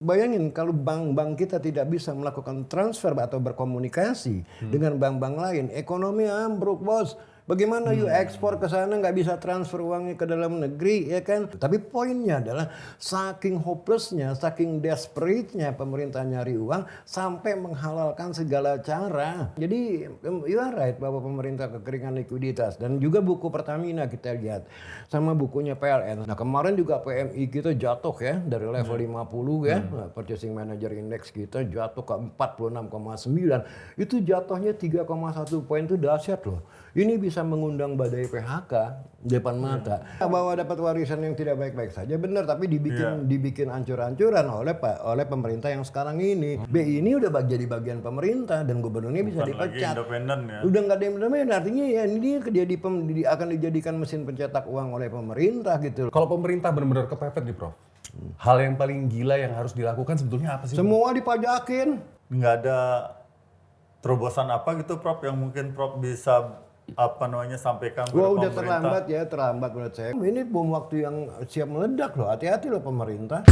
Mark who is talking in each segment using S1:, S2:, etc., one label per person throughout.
S1: Bayangin kalau bank-bank kita tidak bisa melakukan transfer atau berkomunikasi dengan bank-bank lain, ekonomi ambruk, bos. Bagaimana you ekspor ke sana nggak bisa transfer uangnya ke dalam negeri, ya kan? Tapi poinnya adalah saking hopelessnya, saking desperate-nya pemerintah nyari uang sampai menghalalkan segala cara. Jadi you are right bahwa pemerintah kekeringan likuiditas, dan juga buku Pertamina kita lihat sama bukunya PLN. Nah kemarin juga PMI kita jatuh ya dari level 50 ya, Purchasing Manager Index kita jatuh ke 46,9. Itu jatuhnya 3,1 poin, itu dahsyat loh. Ini bisa mengundang badai PHK depan mata. Bahwa dapat warisan yang tidak baik-baik saja benar, tapi dibikin ancur-ancuran oleh pemerintah yang sekarang ini. BI ini udah jadi bagian pemerintah dan gubernurnya bisa dipecat. Udah nggak ada independen, artinya ya ini akan dijadikan mesin pencetak uang oleh pemerintah gitu.
S2: Kalau pemerintah benar-benar kepepet nih Prof, hal yang paling gila yang harus dilakukan sebetulnya apa sih?
S1: Semua dipajakin.
S3: Nggak ada terobosan apa gitu Prof yang mungkin Prof bisa sampaikan kepada
S1: Wah udah
S3: pemerintah?
S1: terlambat menurut saya. Ini bom waktu yang siap meledak loh, hati-hati loh pemerintah.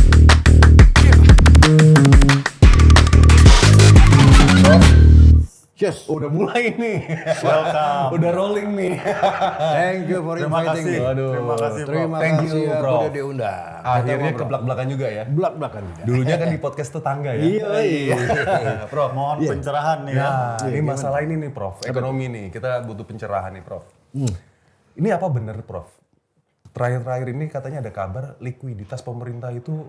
S1: Yes.
S2: Udah mulai nih.
S3: Welcome.
S2: Udah rolling nih.
S1: Thank you for
S3: Terima
S1: inviting
S3: kasih.
S1: me.
S2: Waduh.
S3: Terima kasih Prof.
S1: Terima
S2: Thank
S1: kasih
S2: you,
S1: ya
S2: Prof.
S1: udah diundang.
S2: Akhirnya keblak-belakan juga ya.
S1: Belak-belakan juga.
S2: Dulunya kan di podcast tetangga ya.
S1: Iya.
S3: Prof, mohon pencerahan nih ya.
S2: Nah, ini masalah ini nih Prof, ekonomi nih. Kita butuh pencerahan nih Prof. Ini apa benar Prof? Terakhir-terakhir ini katanya ada kabar likuiditas pemerintah itu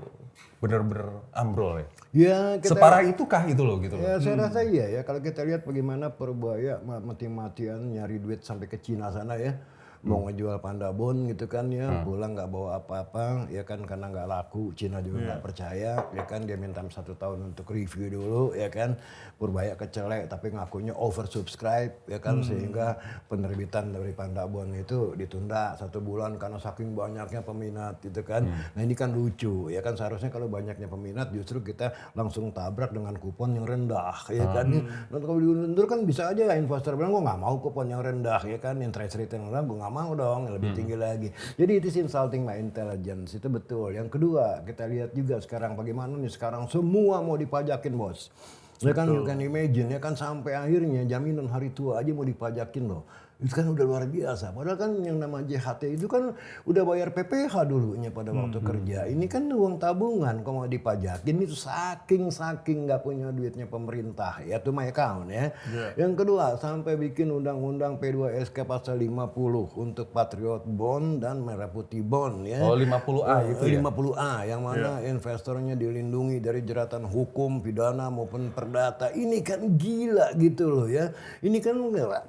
S2: benar-benar ambrol ya.
S1: Ya,
S2: Separah itukah itu loh gitu loh.
S1: Ya saya rasa iya ya, kalau kita lihat bagaimana Perbaya mati-matian nyari duit sampai ke Cina sana ya. Mau ngejual Pandabon gitu kan ya, pulang nggak bawa apa-apa ya kan, karena nggak laku, Cina juga nggak percaya ya kan, dia minta 1 tahun untuk review dulu ya kan. Purbaya kecelek tapi ngakunya oversubscribe ya kan, sehingga penerbitan dari Pandabon itu ditunda 1 bulan karena saking banyaknya peminat gitu kan. Nah ini kan lucu ya kan, seharusnya kalau banyaknya peminat justru kita langsung tabrak dengan kupon yang rendah ya kan. Dan kalau diundur kan bisa aja investor bilang gue nggak mau kupon yang rendah ya kan, interest rate yang rendah gue nggak mau dong, yang lebih tinggi lagi. Jadi itu insulting my intelligence, itu betul. Yang kedua kita lihat juga sekarang bagaimana nih, sekarang semua mau dipajakin bos. Ya kan, you can imagine ya kan, sampai akhirnya jaminan hari tua aja mau dipajakin loh. Itu kan udah luar biasa. Padahal kan yang nama JHT itu kan udah bayar PPh dulunya pada waktu kerja. Ini kan uang tabungan, kok mau dipajakin itu saking nggak punya duitnya pemerintah. Ya itu my account ya. Yang kedua, sampai bikin undang-undang P2SK pasal 50 untuk Patriot Bond dan Merah Putih Bond ya.
S2: Oh 50A itu ya?
S1: 50A yang mana investornya dilindungi dari jeratan hukum, pidana maupun perdata. Ini kan gila gitu loh ya. Ini kan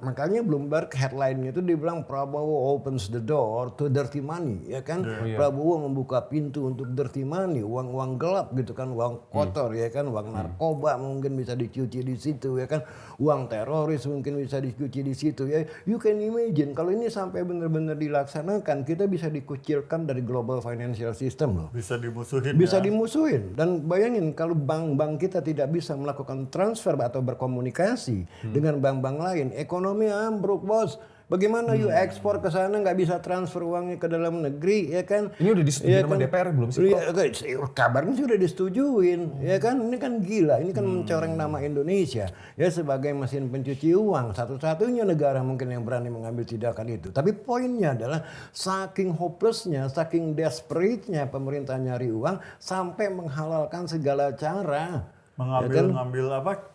S1: makanya Bloomberg headline-nya itu dibilang Prabowo opens the door to dirty money ya kan. Prabowo membuka pintu untuk dirty money, uang-uang gelap gitu kan, uang kotor ya kan, uang narkoba mungkin bisa dicuci di situ ya kan, uang teroris mungkin bisa dicuci di situ ya. You can imagine kalau ini sampai benar-benar dilaksanakan, kita bisa dikucilkan dari global financial system loh.
S3: Bisa dimusuhin
S1: Bisa
S3: ya.
S1: dimusuhin. Dan bayangin kalau bank-bank kita tidak bisa melakukan transfer atau berkomunikasi dengan bank-bank lain, ekonomi ambruk bos. Bagaimana you ekspor ke sana nggak bisa transfer uangnya ke dalam negeri ya kan?
S2: Ini udah disetujui sama DPR belum sih Prof?
S1: Kabarnya sudah disetujuin ya kan? Ini kan gila, ini kan mencoreng nama Indonesia ya sebagai mesin pencuci uang, satu-satunya negara mungkin yang berani mengambil tindakan itu. Tapi poinnya adalah saking hopelessnya, saking desperate-nya pemerintah nyari uang sampai menghalalkan segala cara.
S3: Mengambil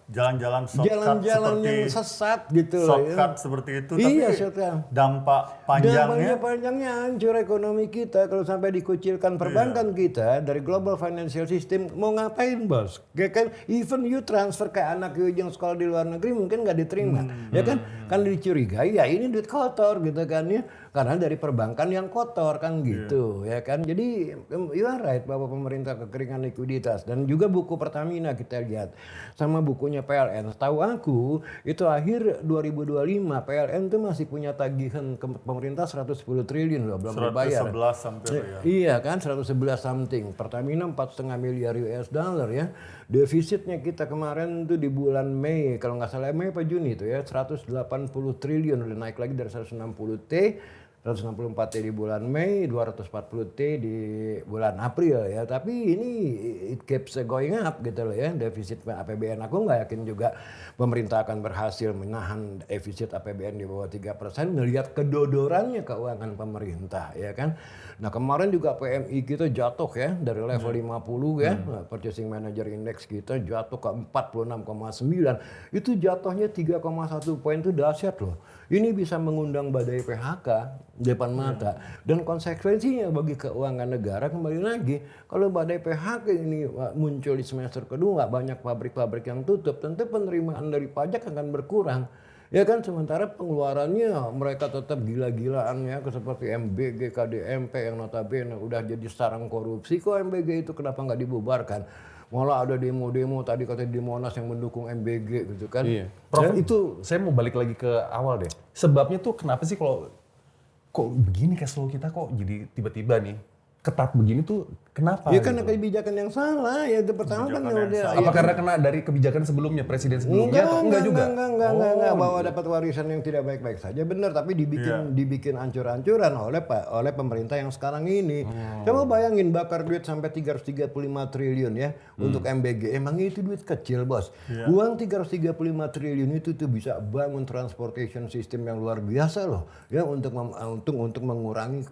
S3: jalan-jalan shortcut
S1: Jalan-jalan
S3: seperti
S1: yang sesat gitu loh ya.
S3: shortcut seperti itu,
S1: Iya,
S3: tapi
S1: shortcut.
S3: dampak
S1: Panjangnya hancur ekonomi kita kalau sampai dikucilkan perbankan kita dari global financial system. Mau ngapain bos? Ya kan, even you transfer ke anak you yang sekolah di luar negeri mungkin nggak diterima, ya kan? Kan dicurigai ya ini duit kotor gitu kan ya, karena dari perbankan yang kotor kan gitu ya kan. Jadi you are right bahwa pemerintah kekeringan likuiditas, dan juga buku Pertamina kita lihat sama bukunya PLN. Setahu aku itu akhir 2025 PLN tuh masih punya tagihan ke pemerintah 110 triliun loh, belum dibayar.
S3: 111 hampir ya.
S1: Iya kan, 111 something. Pertamina 4,5 miliar US dollar ya. Defisitnya kita kemarin tuh di bulan Mei, kalau nggak salah Mei apa Juni itu ya, 180 triliun, udah naik lagi dari 160 T. 164T di bulan Mei, 240T di bulan April ya. Tapi ini it keeps going up gitu loh ya. Defisit APBN aku nggak yakin juga pemerintah akan berhasil menahan defisit APBN di bawah 3% melihat kedodorannya keuangan pemerintah ya kan. Nah kemarin juga PMI kita jatuh ya dari level 50 ya. Purchasing Manager Index kita jatuh ke 46,9. Itu jatuhnya 3,1 poin itu dahsyat loh. Ini bisa mengundang badai PHK depan mata dan konsekuensinya bagi keuangan negara kembali lagi kalau badai PHK ini muncul di semester kedua banyak pabrik-pabrik yang tutup tentu penerimaan dari pajak akan berkurang ya kan sementara pengeluarannya mereka tetap gila-gilaan ya seperti MBG, KDMP yang notabene udah jadi sarang korupsi kok MBG itu kenapa nggak dibubarkan malah ada demo-demo tadi katanya di Monas yang mendukung MBG gitu kan.
S2: Iya. Prof itu saya mau balik lagi ke awal deh. Sebabnya tuh kenapa sih kalau kok begini cash flow kita kok jadi tiba-tiba nih ketat begini tuh kenapa?
S1: Ya karena kebijakan yang salah ya itu pertama kan udah.
S2: Apa karena kena dari kebijakan sebelumnya presiden sebelumnya atau enggak juga?
S1: Enggak bahwa dapat warisan yang tidak baik-baik saja benar tapi dibikin ancur-ancuran oleh pemerintah yang sekarang ini. Coba bayangin bakar duit sampai 335 triliun ya untuk MBG. Emang itu duit kecil, Bos. Uang 335 triliun itu tuh bisa bangun transportation system yang luar biasa loh. Ya untuk mengurangi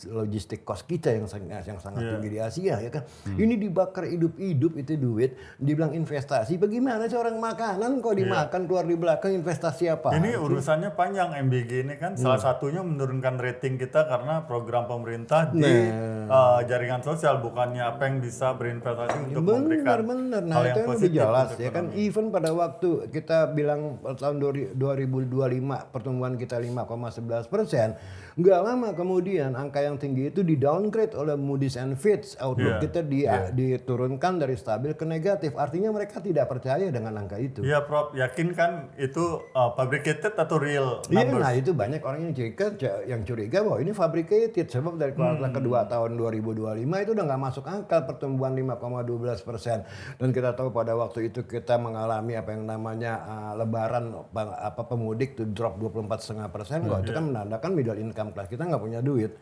S1: logistik cost kita yang sangat tinggi di Asia ya kan. Ini dibakar hidup-hidup itu duit, dibilang investasi. Bagaimana sih orang makanan kok dimakan keluar di belakang investasi apa?
S3: Ini urusannya panjang MBG ini kan salah satunya menurunkan rating kita karena program pemerintah di jaringan sosial bukannya apa yang bisa berinvestasi untuk memberikan
S1: bener.
S3: hal
S1: Nah
S3: yang
S1: itu yang lebih
S3: positif
S1: jelas
S3: untuk
S1: ya kan. Even pada waktu kita bilang tahun 2025 pertumbuhan kita 5,11%, nggak lama kemudian angka yang tinggi itu di downgrade oleh Moody's and Fitch. Outlook kita diturunkan dari stabil ke negatif. Artinya mereka tidak percaya dengan angka itu.
S3: Iya, Prof. Yakin kan itu fabricated atau real
S1: Iya,
S3: numbers?
S1: nah itu banyak orang yang curiga bahwa ini fabricated sebab dari kuartal kedua tahun 2025 itu udah nggak masuk angka pertumbuhan 5,12%. Dan kita tahu pada waktu itu kita mengalami apa yang namanya lebaran pemudik tuh drop 24,5%. Itu kan menandakan middle income class kita nggak punya duit.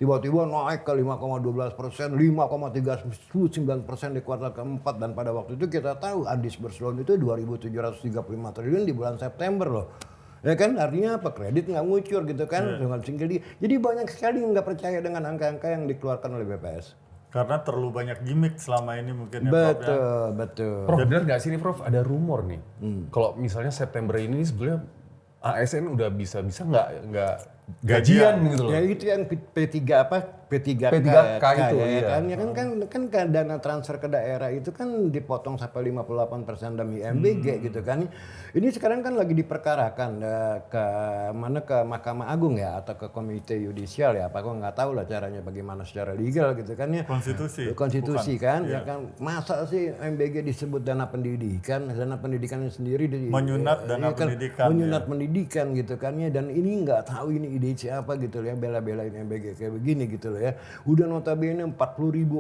S1: Tiba-tiba naik ke 5,12%, 5,39% di kuartal keempat dan pada waktu itu kita tahu undisbursed loan itu 2.735 triliun di bulan September loh. Ya kan artinya apa kredit nggak ngucur gitu kan dengan single D. Jadi banyak sekali yang nggak percaya dengan angka-angka yang dikeluarkan oleh BPS.
S3: Karena terlalu banyak gimmick selama ini mungkin ya, Prof. Ya.
S1: Betul.
S2: Prof benar nggak sih nih Prof ada rumor nih kalau misalnya September ini sebetulnya ASN udah bisa nggak gajian gitu loh.
S1: Ya itu yang P3K
S2: P3K itu
S1: ya kan dana transfer ke daerah itu kan dipotong sampai 58% demi MBG gitu kan. Ini sekarang kan lagi diperkarakan ke Mahkamah Agung ya atau ke Komite Yudisial ya. Apa aku nggak tahu lah caranya bagaimana secara legal gitu kan ya. Konstitusi kan ya kan. Masa sih MBG disebut dana pendidikan sendiri
S3: menyunat dana pendidikan.
S1: Menyunat pendidikan gitu kan ya dan ini nggak tahu ini ide siapa gitu loh ya bela-belain MBG kayak begini gitu loh ya. Udah notabene 40.000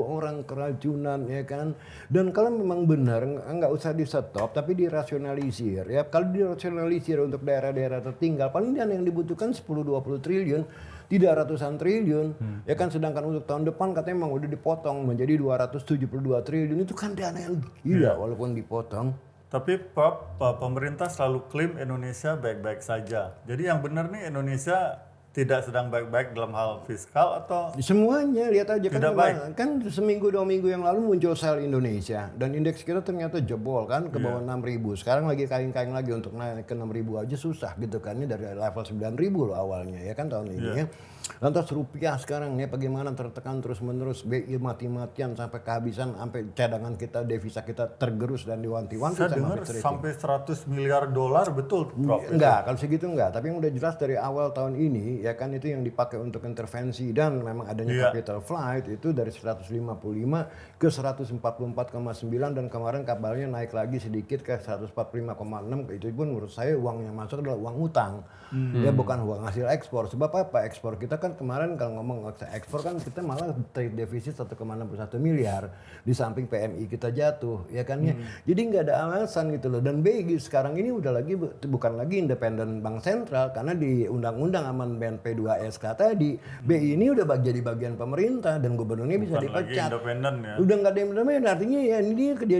S1: orang keracunan ya kan. Dan kalau memang benar nggak usah di stop tapi dirasionalisir ya. Kalau dirasionalisir untuk daerah-daerah tertinggal paling dana yang dibutuhkan 10-20 triliun. Tidak ratusan triliun ya kan sedangkan untuk tahun depan katanya memang udah dipotong menjadi 272 triliun itu kan dana yang gila walaupun dipotong.
S3: Tapi Prof, pemerintah selalu klaim Indonesia baik-baik saja. Jadi yang benar nih Indonesia tidak sedang baik-baik dalam hal fiskal atau
S1: semuanya lihat aja
S3: tidak
S1: kan seminggu 2 minggu yang lalu muncul sel Indonesia dan indeks kita ternyata jebol kan ke bawah 6.000 sekarang lagi kain-kain lagi untuk naik ke 6.000 aja susah gitu kan ini dari level 9.000 loh awalnya ya kan tahun ini ya. Lantas rupiah sekarang ya bagaimana tertekan terus-menerus BI mati-matian sampai kehabisan sampai cadangan kita devisa kita tergerus dan diwanti-wanti
S3: saya dengar sampai 100 miliar dolar betul Prof?
S1: Enggak, kalau segitu enggak, tapi yang udah jelas dari awal tahun ini ya kan itu yang dipakai untuk intervensi dan memang adanya capital flight itu dari 155 ke 144,9 dan kemarin kabarnya naik lagi sedikit ke 145,6 itu pun menurut saya uang yang masuk adalah uang utang ya bukan uang hasil ekspor sebab apa ekspor kita kan kemarin kalau ngomong ekspor kan kita malah trade defisit 1,61 miliar di samping PMI kita jatuh ya kan ya jadi nggak ada alasan gitu loh dan BI sekarang ini udah lagi bukan lagi independen bank sentral karena di undang-undang amandemen PNP2SK tadi, BI ini udah jadi bagian pemerintah dan gubernurnya bisa
S3: Bukan lagi
S1: dipecat.
S3: independen ya.
S1: Udah nggak ada independen, artinya ya ini dia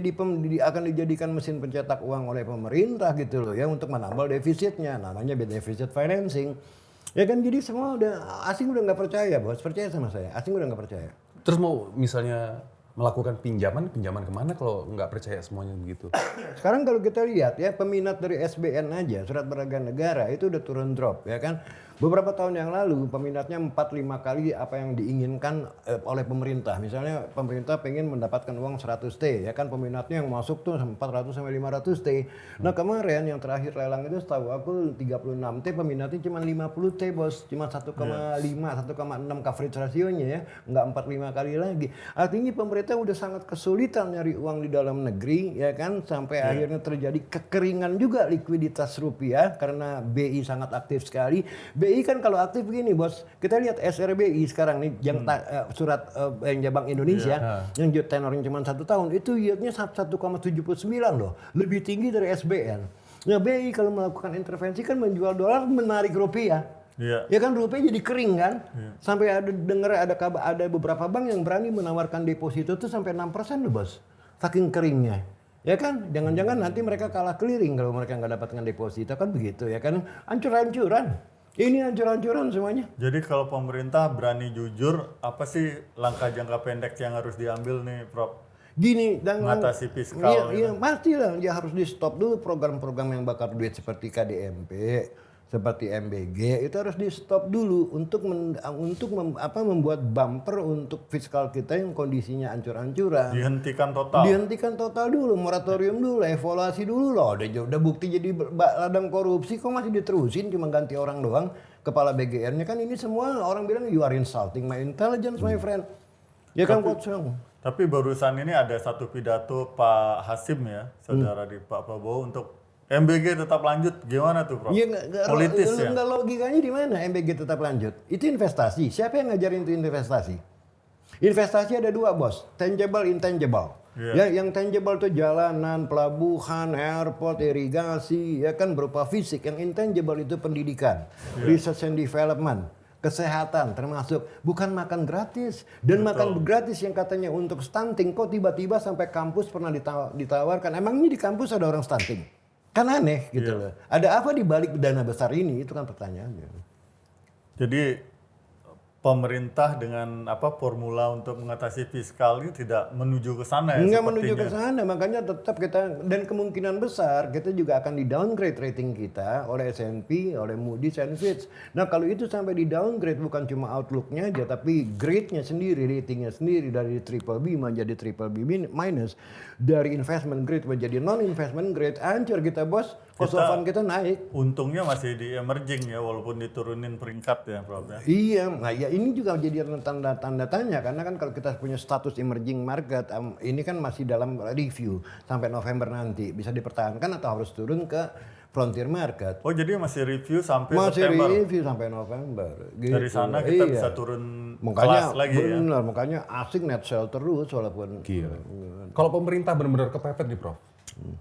S1: akan dijadikan mesin pencetak uang oleh pemerintah gitu loh ya untuk menambal defisitnya, namanya deficit financing. Ya kan jadi semua udah asing udah nggak percaya bos, percaya sama saya, asing udah nggak percaya.
S2: Terus mau misalnya melakukan pinjaman kemana kalau nggak percaya semuanya begitu?
S1: Sekarang kalau kita lihat ya peminat dari SBN aja, surat berharga negara itu udah turun drop ya kan. Beberapa tahun yang lalu peminatnya 4-5 kali apa yang diinginkan oleh pemerintah. Misalnya pemerintah pengen mendapatkan uang 100T ya kan, peminatnya yang masuk tuh 400 sampai 500T. Nah kemarin yang terakhir lelang itu setahu aku 36T peminatnya cuma 50T bos, cuma 1,5 1,6 coverage rasionya ya, nggak 4-5 kali lagi. Artinya pemerintah udah sangat kesulitan nyari uang di dalam negeri ya kan, sampai akhirnya terjadi kekeringan juga likuiditas rupiah karena BI sangat aktif sekali. BI kan kalau aktif begini bos, kita lihat SRBI sekarang nih yang surat Bank Indonesia yang tenornya cuma 1 tahun itu yieldnya 1,79 loh, lebih tinggi dari SBN. Nah BI kalau melakukan intervensi kan menjual dolar menarik rupiah.
S3: Iya.
S1: Ya kan rupiah jadi kering kan, sampai ada beberapa bank yang berani menawarkan deposito tuh sampai 6% loh bos, saking keringnya. Ya kan, jangan-jangan nanti mereka kalah clearing kalau mereka nggak dapatkan deposito kan begitu ya kan, hancur-hancuran. Ini hancur-hancuran semuanya.
S3: Jadi kalau pemerintah berani jujur, apa sih langkah jangka pendek yang harus diambil nih, Prof?
S1: Gini, dan
S3: Mengatasi fiskal.
S1: iya pastilah dia harus di stop dulu program-program yang bakar duit seperti KDMP, seperti MBG itu harus di stop dulu untuk membuat bumper untuk fiskal kita yang kondisinya hancur-hancuran.
S3: Dihentikan total.
S1: Dihentikan total dulu, moratorium dulu, evaluasi dulu loh. Udah bukti jadi ladang korupsi kok masih diterusin cuma ganti orang doang. Kepala BGN-nya kan ini semua orang bilang you are insulting my intelligence my friend. Ya kan Coach Song?
S3: Tapi barusan ini ada satu pidato Pak Hasim ya, saudara di Pak Prabowo untuk MBG tetap lanjut, gimana tuh Prof?
S1: Ya,
S3: Politis ya?
S1: Enggak logikanya di mana MBG tetap lanjut? Itu investasi. Siapa yang ngajarin itu investasi? Investasi ada 2 bos, tangible, intangible. Ya, yang tangible itu jalanan, pelabuhan, airport, irigasi, ya kan berupa fisik. Yang intangible itu pendidikan, research and development, kesehatan termasuk, bukan makan gratis. Dan makan gratis yang katanya untuk stunting, kok tiba-tiba sampai kampus pernah ditawarkan. Emangnya di kampus ada orang stunting? Kan aneh gitu loh. Ada apa di balik dana besar ini? Itu kan pertanyaannya.
S3: Jadi pemerintah dengan formula untuk mengatasi fiskal ini tidak menuju ke sana ya?
S1: Nggak menuju ke sana, makanya tetap kita, dan kemungkinan besar kita juga akan di downgrade rating kita oleh S&P, oleh Moody's and Fitch. Nah kalau itu sampai di downgrade bukan cuma outlooknya aja, tapi grade-nya sendiri, ratingnya sendiri dari triple B menjadi triple B minus, dari investment grade menjadi non investment grade, hancur kita bos. Cost of fund kita naik.
S3: Untungnya masih di emerging ya, walaupun diturunin peringkat ya Prof ya.
S1: Iya, nah ya ini juga jadi tanda tanya karena kan kalau kita punya status emerging market, ini kan masih dalam review sampai November nanti, bisa dipertahankan atau harus turun ke frontier market.
S3: Oh jadi masih review sampai
S1: Masih
S3: September.
S1: review sampai November. Gitu.
S3: Dari sana kita bisa turun kelas lagi ya.
S1: Benar, makanya asing net sell terus walaupun.
S2: Kalau pemerintah benar-benar kepepet nih Prof,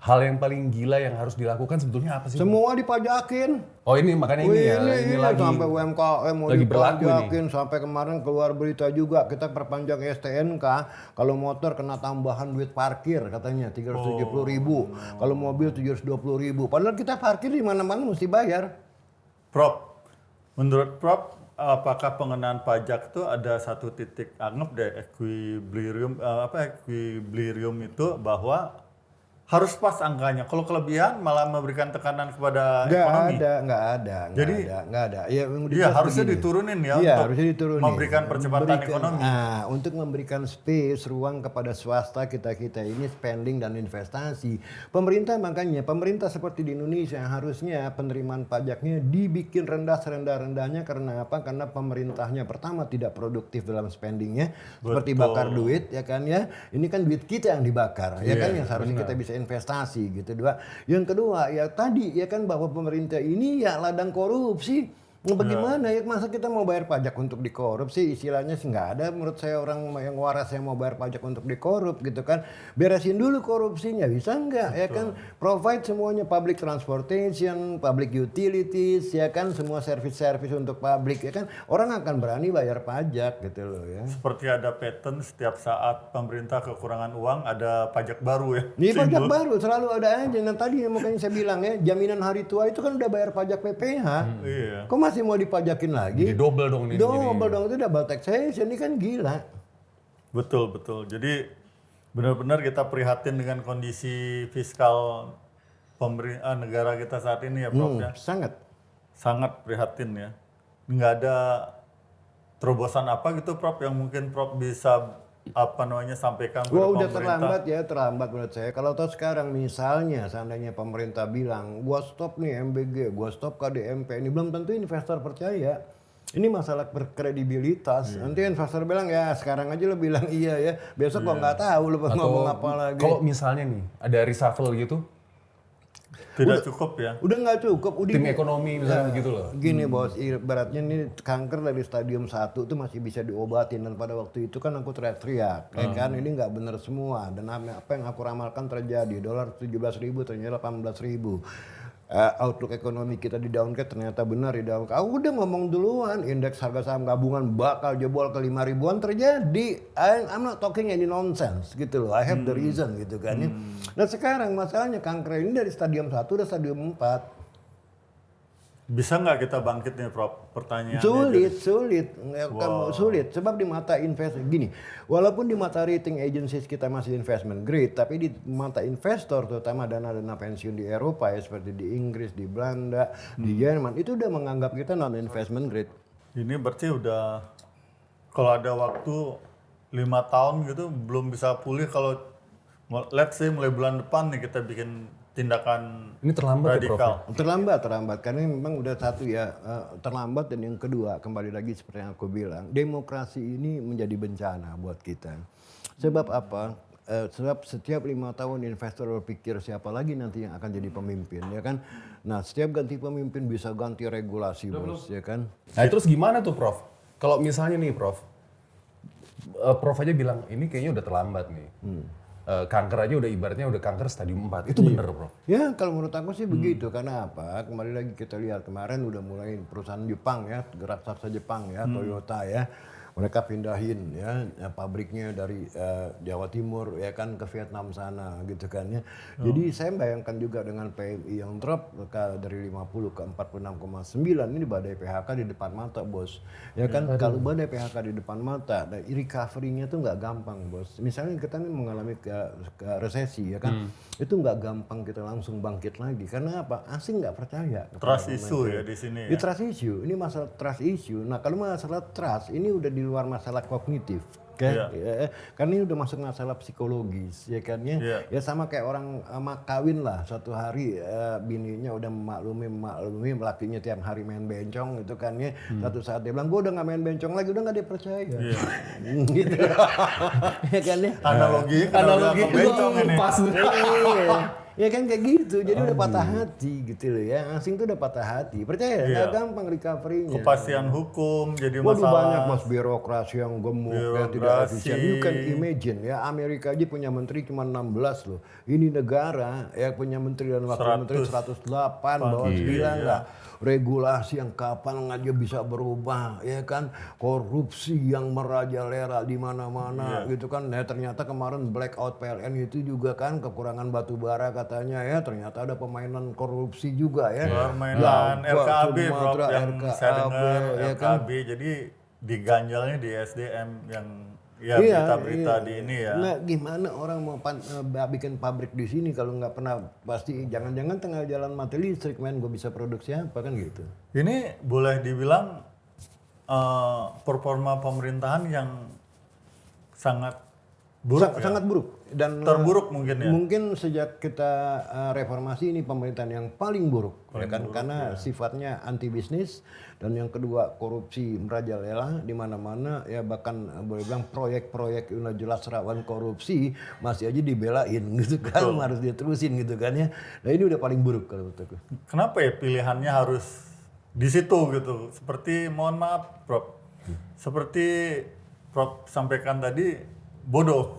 S2: hal yang paling gila yang harus dilakukan sebetulnya apa sih?
S1: Semua dipajakin.
S2: Oh ini makanya ini lagi
S1: sampai UMKM mau
S2: lagi berlaku
S1: dipajakin, sampai kemarin keluar berita juga kita perpanjang STNK, kalau motor kena tambahan duit parkir katanya 370.000, kalau mobil 720.000. Padahal kita parkir di mana-mana mesti bayar.
S3: Prof, menurut Prof apakah pengenaan pajak itu ada satu titik anggap deh equilibrium itu bahwa harus pas angkanya. Kalau kelebihan malah memberikan tekanan kepada ekonomi.
S1: Nggak ada.
S3: Ya harusnya diturunin ya
S1: iya,
S3: untuk
S1: harusnya diturunin.
S3: memberikan percepatan ekonomi.
S1: Nah, untuk memberikan space, ruang kepada swasta kita ini spending dan investasi. Pemerintah seperti di Indonesia harusnya penerimaan pajaknya dibikin rendah serendah-rendahnya karena apa? Karena pemerintahnya pertama tidak produktif dalam spendingnya, seperti bakar duit ya kan ya. Ini kan duit kita yang dibakar ya kan, yang seharusnya kita bisa investasi gitu. Yang kedua ya tadi ya kan bahwa pemerintah ini ya ladang korupsi. Bagaimana ya, masa kita mau bayar pajak untuk dikorupsi? Istilahnya sih nggak ada menurut saya orang yang waras yang mau bayar pajak untuk dikorup gitu kan. Beresin dulu korupsinya, bisa nggak ya kan? Provide semuanya, public transportation, public utilities ya kan, semua service-service untuk publik ya kan. Orang akan berani bayar pajak gitu loh ya.
S3: Seperti ada pattern setiap saat pemerintah kekurangan uang ada pajak baru ya.
S1: Ini pajak baru selalu ada aja. Nah tadi makanya saya bilang ya, jaminan hari tua itu kan udah bayar pajak PPH.
S3: Iya.
S1: Kok masih mau dipajakin lagi?
S2: Jadi double dong ini.
S1: Double dong, itu double taxation, ini kan gila.
S3: Betul. Jadi benar-benar kita prihatin dengan kondisi fiskal negara kita saat ini ya Prof ya.
S1: Sangat.
S3: Sangat prihatin ya. Nggak ada terobosan apa gitu Prof yang mungkin Prof bisa sampaikan kepada
S1: Wah udah
S3: pemerintah.
S1: terlambat menurut saya. Kalau tahu sekarang misalnya seandainya pemerintah bilang, gua stop nih MBG, gua stop KDMP, ini belum tentu investor percaya. Ini masalah berkredibilitas. Nanti investor bilang ya sekarang aja lo bilang iya ya, besok kok nggak tahu lo ngomong apa lagi.
S2: Kalau misalnya nih ada reshuffle gitu,
S3: Tidak cukup ya.
S1: Udah nggak cukup, udah
S2: tim ekonomi misalnya gitu loh.
S1: gini bos, ibaratnya nih kanker dari stadium 1 tuh masih bisa diobatin, dan pada waktu itu kan aku teriak-teriak, ya kan ini nggak bener semua, dan apa yang aku ramalkan terjadi, dolar 17.000 ternyata 18.000. Outlook ekonomi kita di downgrade ternyata benar di downgrade. Aku udah ngomong duluan, indeks harga saham gabungan bakal jebol ke 5 ribuan terjadi. I'm not talking any nonsense gitu loh. I have the reason gitu kan ya. Nah sekarang masalahnya kanker ini dari stadium 1 udah stadium 4.
S3: Bisa nggak kita bangkit nih Prof? Pertanyaannya.
S1: Sulit. Sulit. Sebab di mata investor, gini, walaupun di mata rating agencies kita masih investment grade, tapi di mata investor, terutama dana-dana pensiun di Eropa ya, seperti di Inggris, di Belanda, di Jerman, itu udah menganggap kita non investment grade.
S3: Ini berarti udah, kalau ada waktu 5 tahun gitu belum bisa pulih kalau let's say mulai bulan depan nih kita bikin tindakan
S2: Ini terlambat ya Prof?
S3: radikal.
S1: Terlambat karena memang udah satu ya, terlambat, dan yang kedua kembali lagi seperti yang aku bilang, demokrasi ini menjadi bencana buat kita. Sebab apa? Sebab setiap 5 tahun investor berpikir siapa lagi nanti yang akan jadi pemimpin ya kan. Nah setiap ganti pemimpin bisa ganti regulasi bos ya kan.
S2: Nah terus gimana tuh Prof? Kalau misalnya nih Prof aja bilang ini kayaknya udah terlambat nih. Kanker aja udah ibaratnya udah kanker stadium 4. Itu bener Prof?
S1: Ya kalau menurut aku sih begitu, karena apa? Kembali lagi kita lihat kemarin udah mulai perusahaan Jepang ya, raksasa Jepang ya, Toyota ya. Mereka pindahin ya pabriknya dari Jawa Timur ya kan ke Vietnam sana gitu kan ya. Jadi saya bayangkan juga dengan PMI yang drop dari 50 ke 46,9, ini badai PHK di depan mata bos. Ya kan kalau badai PHK di depan mata, nah, recovery-nya tuh nggak gampang bos. Misalnya kita nih mengalami ke resesi ya kan, itu nggak gampang kita langsung bangkit lagi. Karena apa? Asing nggak percaya.
S3: Trust issue ya di sini ya.
S1: Ini trust issue, ini masalah trust issue. Nah kalau masalah trust ini udah di luar masalah kognitif, kan? Ya, karena ini udah masuk masalah psikologis, ya kan ya. Ya sama kayak orang kawin lah, suatu hari bininya udah memaklumi, lakinya tiap hari main bencong gitu kan ya. Satu saat dia bilang, gue udah nggak main bencong lagi, udah nggak dia percaya. Gitu. Ya kan ya.
S3: Analogi bencong ini.
S2: Pas.
S1: Ya kan kayak gitu, jadi udah patah hati gitu loh ya. Asing tuh udah patah hati, percaya nggak gampang recovery-nya.
S3: Kepastian hukum jadi
S1: Waduh
S3: masalah.
S1: banyak mas birokrasi yang gemuk ya, tidak efisien. You can imagine ya, Amerika aja punya menteri cuma 16 loh. Ini negara ya punya menteri dan wakil menteri 108, bawah 9 lah. Regulasi yang kapan aja bisa berubah ya kan, korupsi yang merajalela di mana-mana gitu kan. Nah ternyata kemarin blackout PLN itu juga kan kekurangan batu bara katanya ya, ternyata ada permainan korupsi juga ya.
S3: Permainan RKAB Prof, yang saya dengar
S1: ya kan.
S3: RKAB, jadi diganjalnya di SDM yang berita-berita di ini ya.
S1: Nah, gimana orang mau bikin pabrik di sini kalau nggak pernah, pasti jangan-jangan tengah jalan mati listrik, men, gue bisa produksi apa kan gitu.
S3: Ini boleh dibilang performa pemerintahan yang sangat buruk ya?
S1: Sangat buruk. Dan
S3: Terburuk mungkin ya?
S1: Mungkin sejak kita reformasi ini pemerintahan yang paling buruk, ya kan? Karena sifatnya anti bisnis, dan yang kedua korupsi merajalela di mana-mana ya, bahkan boleh bilang proyek-proyek udah jelas rawan korupsi masih aja dibelain gitu kan, harus diterusin gitu kan ya. Nah ini udah paling buruk kalau menurut aku.
S3: Kenapa ya pilihannya harus di situ gitu. Seperti mohon maaf Prof, seperti Prof sampaikan tadi bodoh.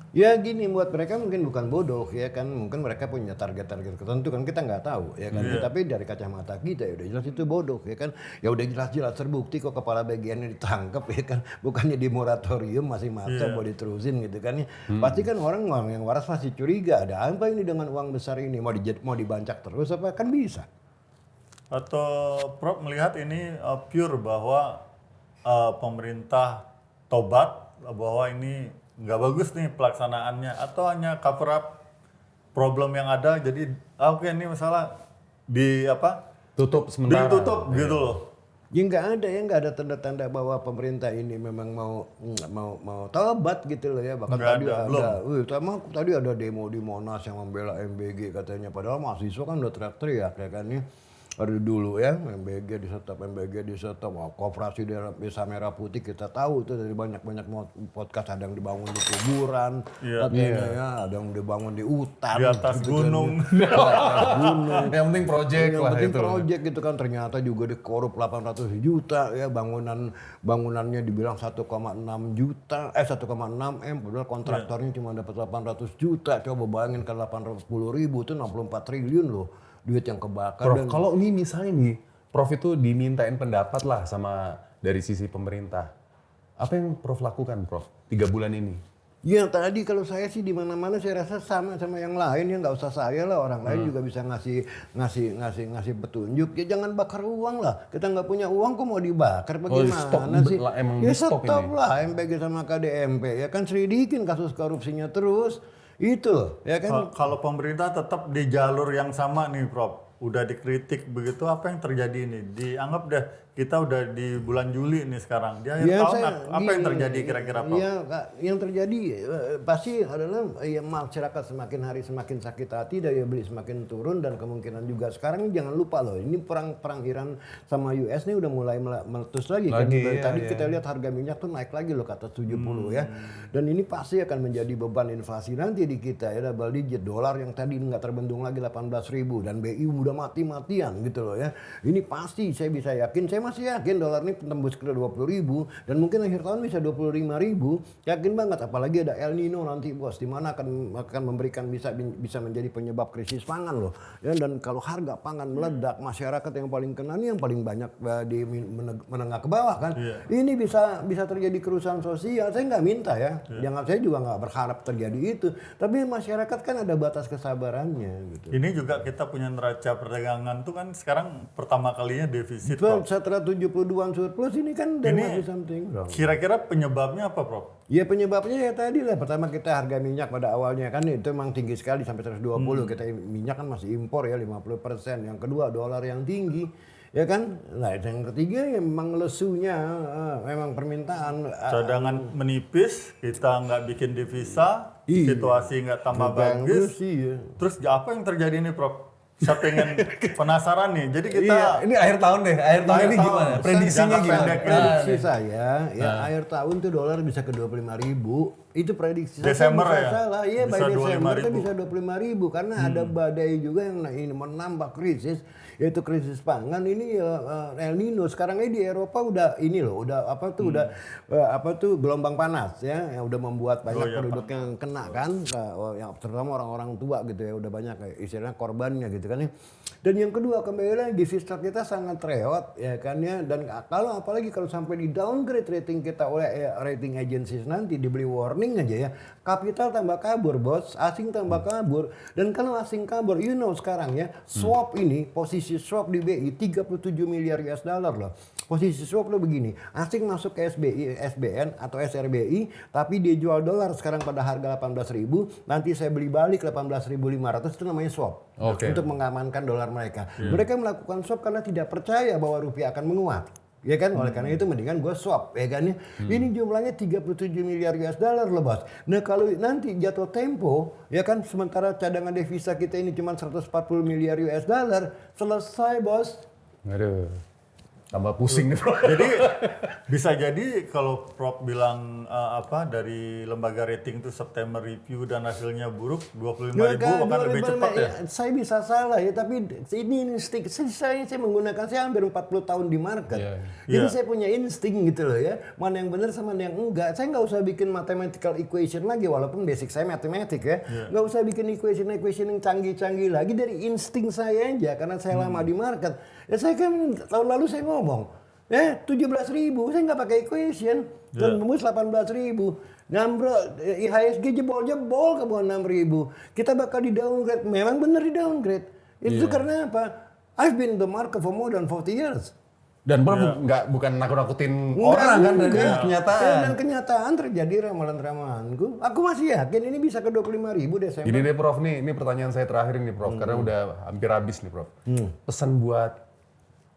S1: Ya gini, buat mereka mungkin bukan bodoh ya kan, mungkin mereka punya target-target tertentu kan kita nggak tahu ya kan. Tapi dari kacamata kita ya udah jelas itu bodoh ya kan. Ya udah jelas-jelas terbukti kok kepala bagiannya ditangkap ya kan, bukannya di moratorium masih masa mau diterusin gitu kan ya. Pasti kan orang yang waras masih curiga, ada apa ini dengan uang besar ini, mau dibancak terus apa, kan bisa.
S3: Atau Prof melihat ini pure bahwa pemerintah tobat bahwa ini nggak bagus nih pelaksanaannya, atau hanya cover up problem yang ada, jadi oke ini masalah
S2: Tutup sementara.
S3: ditutup gitu loh.
S1: Ya nggak ada tanda-tanda bahwa pemerintah ini memang mau tobat gitu loh ya. Bahkan
S3: Nggak
S1: tadi
S3: ada,
S1: tadi ada demo di Monas yang membela MBG katanya, padahal mahasiswa kan udah teriak-teriak ya kan ya. Ada dulu ya, MBG disetop, Koperasi Desa Merah Putih kita tahu tuh dari banyak-banyak podcast, ada yang dibangun di kuburan, katanya ya, ada yang dibangun di hutan,
S3: Di atas
S1: gitu
S3: gunung.
S1: kan, ya. Di atas gunung.
S2: Yang penting project
S1: Yang
S2: lah
S1: penting
S2: itu.
S1: project gitu kan, ternyata juga dikorup 800 juta ya, bangunannya dibilang 1,6 juta, 1,6 M, padahal kontraktornya cuma dapat 800 juta. Coba bayangin kan 810 ribu itu 64 triliun loh duit yang kebakar.
S2: Prof, kalau ini misalnya nih, Prof itu dimintain pendapat lah sama dari sisi pemerintah. Apa yang Prof lakukan, Prof, 3 bulan ini?
S1: Ya tadi kalau saya sih di mana-mana saya rasa sama yang lain ya, nggak usah saya lah, orang lain juga bisa ngasih petunjuk. Ya jangan bakar uang lah. Kita nggak punya uang kok mau dibakar bagaimana sih?
S2: Emang
S1: Ya
S2: stop
S1: stop
S2: ini.
S1: lah MPG sama KDMP ya kan, selidikin kasus korupsinya terus. Itu loh ya kan.
S3: Kalau pemerintah tetap di jalur yang sama nih Prof, udah dikritik begitu, apa yang terjadi ini? Dianggap deh kita udah di bulan Juli nih sekarang, di akhir tahun apa yang terjadi kira-kira Prof?
S1: Ya, yang terjadi pasti adalah ya, masyarakat semakin hari semakin sakit hati, daya beli semakin turun, dan kemungkinan juga sekarang jangan lupa loh, ini perang Iran sama US ini udah mulai meletus lagi kan. Tadi kita lihat harga minyak tuh naik lagi loh ke atas 70 ya. Dan ini pasti akan menjadi beban inflasi nanti di kita ya, double digit. Dolar yang tadi nggak terbendung lagi 18.000 dan BI udah mati-matian gitu loh ya. Ini pasti saya bisa yakin, saya masih yakin dolar ini tembus ke 20.000 dan mungkin akhir tahun bisa 25.000. Yakin banget, apalagi ada El Nino nanti bos, di mana akan memberikan bisa menjadi penyebab krisis pangan loh. Ya, dan kalau harga pangan meledak, masyarakat yang paling kena ini yang paling banyak di menengah ke bawah kan. Ini bisa terjadi kerusakan sosial. Saya nggak minta ya. Jangan, saya juga nggak berharap terjadi itu. Tapi masyarakat kan ada batas kesabarannya gitu.
S3: Ini juga kita punya neraca perdagangan tuh kan sekarang pertama kalinya defisit.
S1: Itu setelah 72an surplus ini kan dari masih something wrong.
S3: Kira-kira penyebabnya apa Prof?
S1: Ya penyebabnya ya tadi lah. Pertama kita harga minyak pada awalnya kan itu memang tinggi sekali sampai 120. Kita minyak kan masih impor ya 50%. Yang kedua dolar yang tinggi. Ya kan? Nah yang ketiga ya memang lesunya, memang permintaan.
S3: Cadangan menipis, kita nggak bikin devisa, situasi nggak tambah bagus.
S1: Iya.
S3: Terus apa yang terjadi nih Prof? Saya pengen penasaran nih. Jadi kita
S2: Iya, ini akhir tahun deh. Akhir tahun ini
S3: tahun.
S2: gimana? Prediksinya
S3: Jangka
S2: gimana?
S3: pendek.
S1: Prediksi saya ya akhir tahun tuh dolar bisa ke 25.000. Itu prediksi saya,
S3: Desember
S1: bisa
S3: ya?
S1: salah. Iya, by
S3: Bisa
S1: Desember
S3: 25.000.
S1: itu bisa 25.000 karena ada badai juga yang ini menambah krisis, yaitu krisis pangan ini El Nino. Sekarang ini di Eropa udah ini loh, udah gelombang panas ya, yang udah membuat banyak penduduk yang kena kan, yang terutama orang-orang tua gitu ya, udah banyak istilahnya korbannya gitu kan ya. Dan yang kedua kembali lagi devisa kita sangat reot ya kan ya, dan kalau apalagi kalau sampai di downgrade rating kita oleh rating agencies nanti, dibeli warning aja ya, kapital tambah kabur bos, asing tambah kabur. Dan kalau asing kabur, sekarang ya swap ini, posisi swap di BI 37 miliar US dollar loh. Posisi swap lo begini, asing masuk ke SBN atau SRBI, tapi dia jual dolar sekarang pada harga 18.000, nanti saya beli balik 18.500, itu namanya swap. Untuk mengamankan dolar mereka. Mereka melakukan swap karena tidak percaya bahwa rupiah akan menguat. Ya kan, oleh karena itu mendingan gue swap ya kan. Ini jumlahnya 37 miliar US dollar loh bos. Nah kalau nanti jatuh tempo ya kan, sementara cadangan devisa kita ini cuma 140 miliar US dollar, selesai bos.
S2: Aduh. Tambah pusing nih Prof.
S3: Jadi bisa jadi kalau Prof bilang dari lembaga rating itu September review dan hasilnya buruk 25.000 bahkan lebih cepat ya.
S1: Saya bisa salah ya, tapi ini insting. Saya menggunakan, saya hampir 40 tahun di market. Jadi saya punya insting gitu loh ya. Mana yang benar sama mana yang enggak. Saya nggak usah bikin mathematical equation lagi, walaupun basic saya matematik ya. Nggak usah bikin equation yang canggih-canggih lagi, dari insting saya aja, karena saya lama di market. Ya saya kan tahun lalu saya ngomong, 17.000, saya nggak pakai equation, dan tembus 18.000. Ngambro, IHSG jebol-jebol ke bawah 6.000. Kita bakal di downgrade, memang benar di downgrade. Itu karena apa? I've been in the market for more than 40 years.
S2: Dan Prof bukan nakut-nakutin orang kan, dari kenyataan.
S1: Ya, dan kenyataan terjadi ramalan-ramalanku. Aku masih yakin ini bisa ke 25.000 Desember.
S2: Ini deh Prof, ini pertanyaan saya terakhir nih Prof, karena udah hampir habis nih Prof. Pesan buat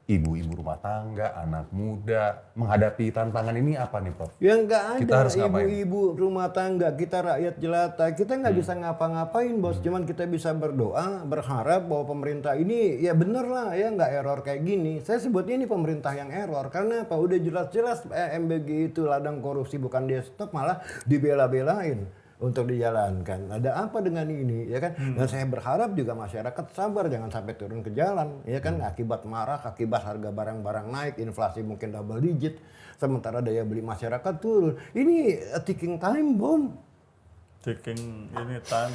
S2: ibu-ibu rumah tangga, anak muda menghadapi tantangan ini apa nih Prof?
S1: Ya nggak
S2: Kita
S1: ada
S2: harus ngapain?
S1: ibu-ibu rumah tangga, kita rakyat jelata, kita nggak bisa ngapa-ngapain bos, cuman kita bisa berdoa, berharap bahwa pemerintah ini ya bener lah ya, nggak error kayak gini. Saya sebutnya ini pemerintah yang error, karena apa? Udah jelas-jelas MBG itu ladang korupsi, bukan dia stop, malah dibela-belain untuk dijalankan. Ada apa dengan ini, ya kan? Dan saya berharap juga masyarakat sabar, jangan sampai turun ke jalan, ya kan? Akibat marah, akibat harga barang-barang naik, inflasi mungkin double digit, sementara daya beli masyarakat turun. Ini a ticking time bomb.
S3: Ticking ini time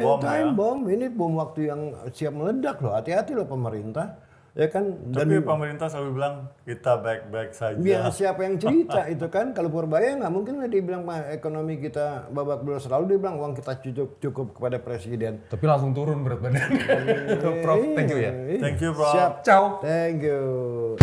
S3: bomb ya.
S1: Time bomb, ini bom waktu yang siap meledak loh. Hati-hati loh pemerintah, ya kan?
S3: Tapi pemerintah selalu bilang kita baik-baik saja.
S1: Ya siapa yang cerita itu kan? Kalau Purbaya nggak mungkin dia bilang ekonomi kita babak belur, selalu dia bilang uang kita cukup kepada presiden.
S2: Tapi langsung turun berat badan. Prof, thank you ya.
S3: Thank you, Prof.
S1: Siap.
S2: Ciao.
S1: Thank you.